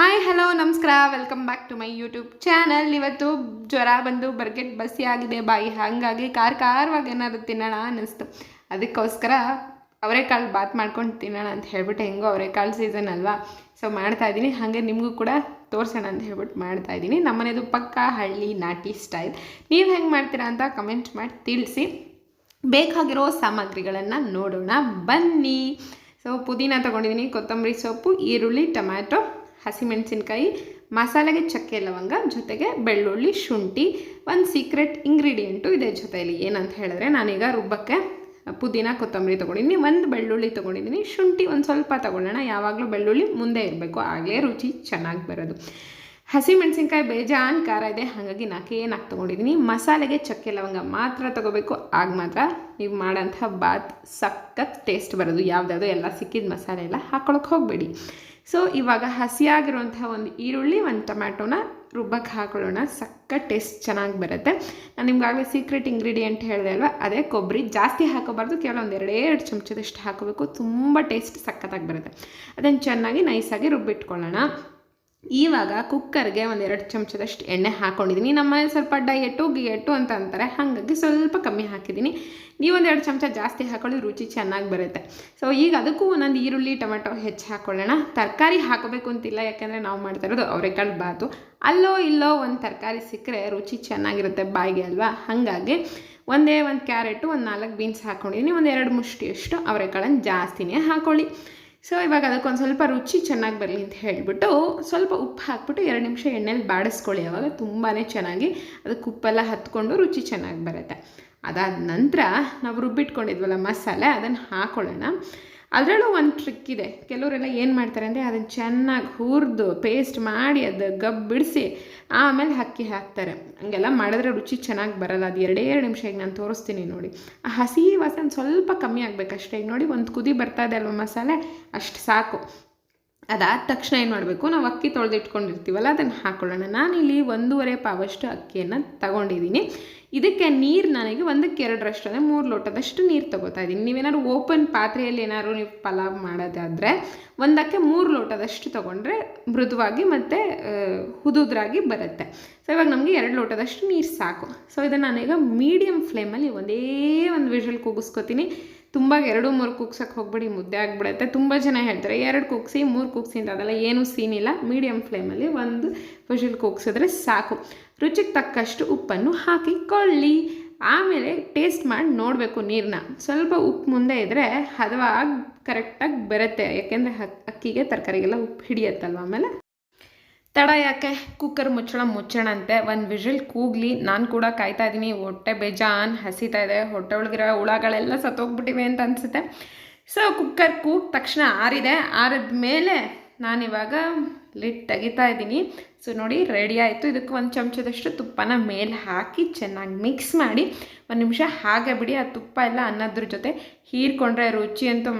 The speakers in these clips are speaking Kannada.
ಹಾಯ್ ಹಲೋ ನಮಸ್ಕಾರ, welcome back to my YouTube channel. ಇವತ್ತು ಜ್ವರ ಬಂದು ಬರ್ಗೆಟ್ ಬಸಿ ಆಗಿದೆ ಬಾಯಿ, ಹಾಗಾಗಿ ಖಾರವಾಗಿ ಏನಾದ್ರು ತಿನ್ನೋಣ ಅನ್ನಿಸ್ತು. ಅದಕ್ಕೋಸ್ಕರ ಅವರೆಕಾಳು ಬಾತ್ ಮಾಡ್ಕೊಂಡು ತಿನ್ನೋಣ ಅಂತ ಹೇಳ್ಬಿಟ್ಟು, ಹೆಂಗೋ ಅವರೆಕಾಳು ಸೀಸನ್ ಅಲ್ವಾ, ಸೊ ಮಾಡ್ತಾಯಿದ್ದೀನಿ. ಹಾಗೆ ನಿಮಗೂ ಕೂಡ ತೋರಿಸೋಣ ಅಂತ ಹೇಳ್ಬಿಟ್ಟು ಮಾಡ್ತಾಯಿದ್ದೀನಿ. ನಮ್ಮನೇದು ಪಕ್ಕ ಹಳ್ಳಿ ನಾಟಿ ಸ್ಟೈಲ್. ನೀವು ಹೆಂಗೆ ಮಾಡ್ತೀರಾ ಅಂತ ಕಮೆಂಟ್ ಮಾಡಿ ತಿಳಿಸಿ. ಬೇಕಾಗಿರೋ ಸಾಮಗ್ರಿಗಳನ್ನು ನೋಡೋಣ ಬನ್ನಿ. ಸೊ ಪುದೀನ ತೊಗೊಂಡಿದ್ದೀನಿ, ಕೊತ್ತಂಬರಿ ಸೊಪ್ಪು, ಈರುಳ್ಳಿ, ಟೊಮ್ಯಾಟೊ, ಹಸಿಮೆಣಸಿನ್ಕಾಯಿ, ಮಸಾಲೆಗೆ ಚಕ್ಕೆ ಲವಂಗ, ಜೊತೆಗೆ ಬೆಳ್ಳುಳ್ಳಿ, ಶುಂಠಿ. ಒಂದು ಸೀಕ್ರೆಟ್ ಇಂಗ್ರೀಡಿಯೆಂಟು ಇದೆ ಜೊತೆಯಲ್ಲಿ. ಏನಂತ ಹೇಳಿದ್ರೆ, ನಾನೀಗ ರುಬ್ಬಕ್ಕೆ ಪುದೀನ ಕೊತ್ತಂಬರಿ ತೊಗೊಂಡಿದ್ದೀನಿ, ಒಂದು ಬೆಳ್ಳುಳ್ಳಿ ತೊಗೊಂಡಿದ್ದೀನಿ, ಶುಂಠಿ ಒಂದು ಸ್ವಲ್ಪ ತೊಗೊಳ್ಳೋಣ. ಯಾವಾಗಲೂ ಬೆಳ್ಳುಳ್ಳಿ ಮುಂದೆ ಇರಬೇಕು, ಆಗಲೇ ರುಚಿ ಚೆನ್ನಾಗಿ ಬರೋದು. ಹಸಿಮೆಣಸಿನ್ಕಾಯಿ ಬೇಜಾನ್ ಖಾರ ಇದೆ, ಹಾಗಾಗಿ ನಾಲ್ಕು ತೊಗೊಂಡಿದ್ದೀನಿ. ಮಸಾಲೆಗೆ ಚಕ್ಕೆ ಲವಂಗ ಮಾತ್ರ ತೊಗೋಬೇಕು, ಆಗ ಮಾತ್ರ ನೀವು ಮಾಡೋಂಥ ಬಾತ್ ಸಖತ್ ಟೇಸ್ಟ್ ಬರೋದು. ಯಾವುದಾದ್ರು ಎಲ್ಲ ಸಿಕ್ಕಿದ ಮಸಾಲೆ ಎಲ್ಲ ಹಾಕ್ಕೊಳಕ್ಕೆ ಹೋಗಬೇಡಿ. ಸೊ ಇವಾಗ ಹಸಿಯಾಗಿರುವಂಥ ಒಂದು ಈರುಳ್ಳಿ, ಒಂದು ಟೊಮ್ಯಾಟೋನ ರುಬ್ಬಕ್ಕೆ ಹಾಕೊಳ್ಳೋಣ. ಸಖತ್ ಟೇಸ್ಟ್ ಚೆನ್ನಾಗಿ ಬರುತ್ತೆ. ನಾನು ನಿಮ್ಗಾಗಲೇ ಸೀಕ್ರೆಟ್ ಇಂಗ್ರೀಡಿಯೆಂಟ್ ಹೇಳಿದೆ ಅಲ್ವಾ, ಅದೇ ಕೊಬ್ಬರಿ. ಜಾಸ್ತಿ ಹಾಕೋಬಾರ್ದು, ಕೇವಲ ಒಂದು 2 ಚಮಚದಷ್ಟು ಹಾಕೋಬೇಕು. ತುಂಬ ಟೇಸ್ಟ್ ಸಖತ್ತಾಗಿ ಬರುತ್ತೆ. ಅದನ್ನು ಚೆನ್ನಾಗಿ ನೈಸಾಗಿ ರುಬ್ಬಿಟ್ಕೊಳ್ಳೋಣ. ಇವಾಗ ಕುಕ್ಕರ್ಗೆ ಒಂದು 2 ಚಮಚದಷ್ಟು ಎಣ್ಣೆ ಹಾಕ್ಕೊಂಡಿದ್ದೀನಿ. ನಮ್ಮನೇಲಿ ಸ್ವಲ್ಪ ಗಿಯೆಟ್ಟು ಅಂತ ಅಂತಾರೆ, ಹಾಗಾಗಿ ಸ್ವಲ್ಪ ಕಮ್ಮಿ ಹಾಕಿದ್ದೀನಿ. ನೀವೊಂದು 2 ಚಮಚ ಜಾಸ್ತಿ ಹಾಕೊಳ್ಳಿ, ರುಚಿ ಚೆನ್ನಾಗಿ ಬರುತ್ತೆ. ಸೊ ಈಗ ಅದಕ್ಕೂ ಒಂದೊಂದು ಈರುಳ್ಳಿ, ಟೊಮೆಟೊ ಹೆಚ್ಚು ಹಾಕ್ಕೊಳ್ಳೋಣ. ತರಕಾರಿ ಹಾಕೋಬೇಕು ಅಂತಿಲ್ಲ, ಯಾಕೆಂದರೆ ನಾವು ಮಾಡ್ತಾ ಇರೋದು ಅವರೆಕಾಳು ಬಾತು. ಅಲ್ಲೋ ಇಲ್ಲೋ ಒಂದು ತರಕಾರಿ ಸಿಕ್ಕರೆ ರುಚಿ ಚೆನ್ನಾಗಿರುತ್ತೆ ಬಾಯಿಗೆ ಅಲ್ವಾ. ಹಾಗಾಗಿ ಒಂದು ಕ್ಯಾರೆಟು, ಒಂದು 4 ಬೀನ್ಸ್ ಹಾಕ್ಕೊಂಡಿದ್ದೀನಿ. ಒಂದು 2 ಮುಷ್ಟಿಯಷ್ಟು ಅವರೆಕಾಳನ್ನು ಜಾಸ್ತಿನೇ ಹಾಕ್ಕೊಳ್ಳಿ. ಸೊ ಇವಾಗ ಅದಕ್ಕೊಂದು ಸ್ವಲ್ಪ ರುಚಿ ಚೆನ್ನಾಗಿ ಬರಲಿ ಅಂತ ಹೇಳಿಬಿಟ್ಟು ಸ್ವಲ್ಪ ಉಪ್ಪು ಹಾಕ್ಬಿಟ್ಟು 2 ನಿಮಿಷ ಎಣ್ಣೆಲಿ ಬಾಡಿಸ್ಕೊಳ್ಳಿ. ಆವಾಗ ತುಂಬಾ ಚೆನ್ನಾಗಿ ಅದಕ್ಕೆ ಉಪ್ಪೆಲ್ಲ ಹತ್ಕೊಂಡು ರುಚಿ ಚೆನ್ನಾಗಿ ಬರುತ್ತೆ. ಅದಾದ ನಂತರ ನಾವು ರುಬ್ಬಿಟ್ಕೊಂಡಿದ್ವಲ್ಲ ಮಸಾಲೆ, ಅದನ್ನು ಹಾಕ್ಕೊಳ್ಳೋಣ. ಅದರಲ್ಲೂ ಒಂದು ಟ್ರಿಕ್ ಇದೆ. ಕೆಲವರೆಲ್ಲ ಏನು ಮಾಡ್ತಾರೆ ಅಂದರೆ, ಅದನ್ನು ಚೆನ್ನಾಗಿ ಹುರಿದು ಪೇಸ್ಟ್ ಮಾಡಿ ಅದು ಬಿಡಿಸಿ ಆಮೇಲೆ ಅಕ್ಕಿ ಹಾಕ್ತಾರೆ. ಹಂಗೆಲ್ಲ ಮಾಡಿದ್ರೆ ರುಚಿ ಚೆನ್ನಾಗಿ ಬರೋಲ್ಲ. ಅದು 2 ನಿಮಿಷ ಈಗ ನಾನು ತೋರಿಸ್ತೀನಿ ನೋಡಿ. ಆ ಹಸಿ ವಾಸನೆ ಸ್ವಲ್ಪ ಕಮ್ಮಿ ಆಗಬೇಕಷ್ಟೇ. ಈಗ ನೋಡಿ, ಒಂದು ಕುದಿ ಬರ್ತಾ ಇದೆ ಅಲ್ವ ಮಸಾಲೆ, ಅಷ್ಟು ಸಾಕು. ಅದಾದ ತಕ್ಷಣ ಏನು ಮಾಡಬೇಕು, ನಾವು ಅಕ್ಕಿ ತೊಳೆದಿಟ್ಕೊಂಡಿರ್ತೀವಲ್ಲ ಅದನ್ನು ಹಾಕ್ಕೊಳ್ಳೋಣ. ನಾನಿಲ್ಲಿ 1.5 ಪಾವಷ್ಟು ಅಕ್ಕಿಯನ್ನು ತಗೊಂಡಿದ್ದೀನಿ. ಇದಕ್ಕೆ ನೀರು ನನಗೆ 1-2 ಅಂದರೆ 3 ಲೋಟದಷ್ಟು ನೀರು ತೊಗೋತಾ ಇದ್ದೀನಿ. ನೀವೇನಾದ್ರು ಓಪನ್ ಪಾತ್ರೆಯಲ್ಲಿ ಏನಾದ್ರು ನೀವು ಪಲಾವ್ ಮಾಡೋದಾದರೆ 1ಕ್ಕೆ 3 ಲೋಟದಷ್ಟು ತೊಗೊಂಡ್ರೆ ಮೃದುವಾಗಿ ಮತ್ತು ಉದುರಾಗಿ ಬರುತ್ತೆ. ಸೊ ಇವಾಗ ನಮಗೆ 2 ಲೋಟದಷ್ಟು ನೀರು ಸಾಕು. ಸೊ ಇದನ್ನು ನಾನೀಗ ಮೀಡಿಯಮ್ ಫ್ಲೇಮಲ್ಲಿ ಒಂದೇ ಒಂದು ವಿಷಲ್ ಕೂಗಿಸ್ಕೊತೀನಿ. ತುಂಬ 2-3 ಕೂಗ್ಸೋಕ್ಕೆ ಹೋಗ್ಬೇಡಿ, ಮುದ್ದೆ ಆಗಿಬಿಡುತ್ತೆ. ತುಂಬ ಜನ ಹೇಳ್ತಾರೆ 2 ಕೂಗಿಸಿ 3 ಕೂಗಿಸಿ ಅಂತ. ಅದೆಲ್ಲ ಏನೂ ಸೀನಿಲ್ಲ. ಮೀಡಿಯಮ್ ಫ್ಲೇಮಲ್ಲಿ 1 ವಿಷಲ್ ಕೂಗಿಸಿದ್ರೆ ಸಾಕು. ರುಚಿಗೆ ತಕ್ಕಷ್ಟು ಉಪ್ಪನ್ನು ಹಾಕಿಕೊಳ್ಳಿ. ಆಮೇಲೆ ಟೇಸ್ಟ್ ಮಾಡಿ ನೋಡಬೇಕು ನೀರನ್ನ. ಸ್ವಲ್ಪ ಉಪ್ಪು ಮುಂದೆ ಇದ್ದರೆ ಹದವಾಗಿ ಕರೆಕ್ಟಾಗಿ ಬರುತ್ತೆ, ಯಾಕೆಂದರೆ ಅಕ್ಕಿಗೆ ತರಕಾರಿಗೆಲ್ಲ ಉಪ್ಪು ಹಿಡಿಯುತ್ತಲ್ವ. ಆಮೇಲೆ ತಡ ಯಾಕೆ, ಕುಕ್ಕರ್ ಮುಚ್ಚೋಣಂತೆ. 1 ವಿಷಲ್ ಕೂಗಲಿ. ನಾನು ಕೂಡ ಕಾಯ್ತಾ ಇದ್ದೀನಿ. ಹೊಟ್ಟೆ ಬೇಜಾನ್ ಹಸಿತಾ ಇದೆ. ಹೊಟ್ಟೆ ಒಳಗಿರೋ ಹುಳಗಳೆಲ್ಲ ಸತ್ತೋಗ್ಬಿಟ್ಟಿವೆ ಅಂತ ಅನಿಸುತ್ತೆ. ಸೊ ಕುಕ್ಕರ್ ಕೂಗಿದ ತಕ್ಷಣ ಆರಿದೆ. ಆರಿದ ಮೇಲೆ ನಾನಿವಾಗ ಲಿಡ್ ತೆಗಿತಾ ಇದ್ದೀನಿ. ಸೊ ನೋಡಿ, ರೆಡಿ ಆಯಿತು. ಇದಕ್ಕೆ 1 ಚಮಚದಷ್ಟು ತುಪ್ಪನ ಮೇಲೆ ಹಾಕಿ ಚೆನ್ನಾಗಿ ಮಿಕ್ಸ್ ಮಾಡಿ 1 ನಿಮಿಷ ಹಾಗೆ ಬಿಡಿ. ಆ ತುಪ್ಪ ಎಲ್ಲ ಅನ್ನೋದ್ರ ಜೊತೆ ಹೀರ್ಕೊಂಡ್ರೆ ರುಚಿ ಅಂತೂ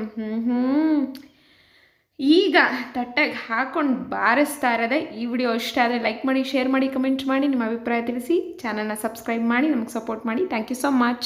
ಈಗ ತಟ್ಟೆಗೆ ಹಾಕ್ಕೊಂಡು ಬಾರಿಸ್ತಾ ಇರೋದೆ. ಈ ವಿಡಿಯೋ ಇಷ್ಟ ಆದರೆ ಲೈಕ್ ಮಾಡಿ, ಶೇರ್ ಮಾಡಿ, ಕಮೆಂಟ್ ಮಾಡಿ, ನಿಮ್ಮ ಅಭಿಪ್ರಾಯ ತಿಳಿಸಿ. ಚಾನಲ್ನ ಸಬ್ಸ್ಕ್ರೈಬ್ ಮಾಡಿ ನಮಗೆ ಸಪೋರ್ಟ್ ಮಾಡಿ. Thank you so much.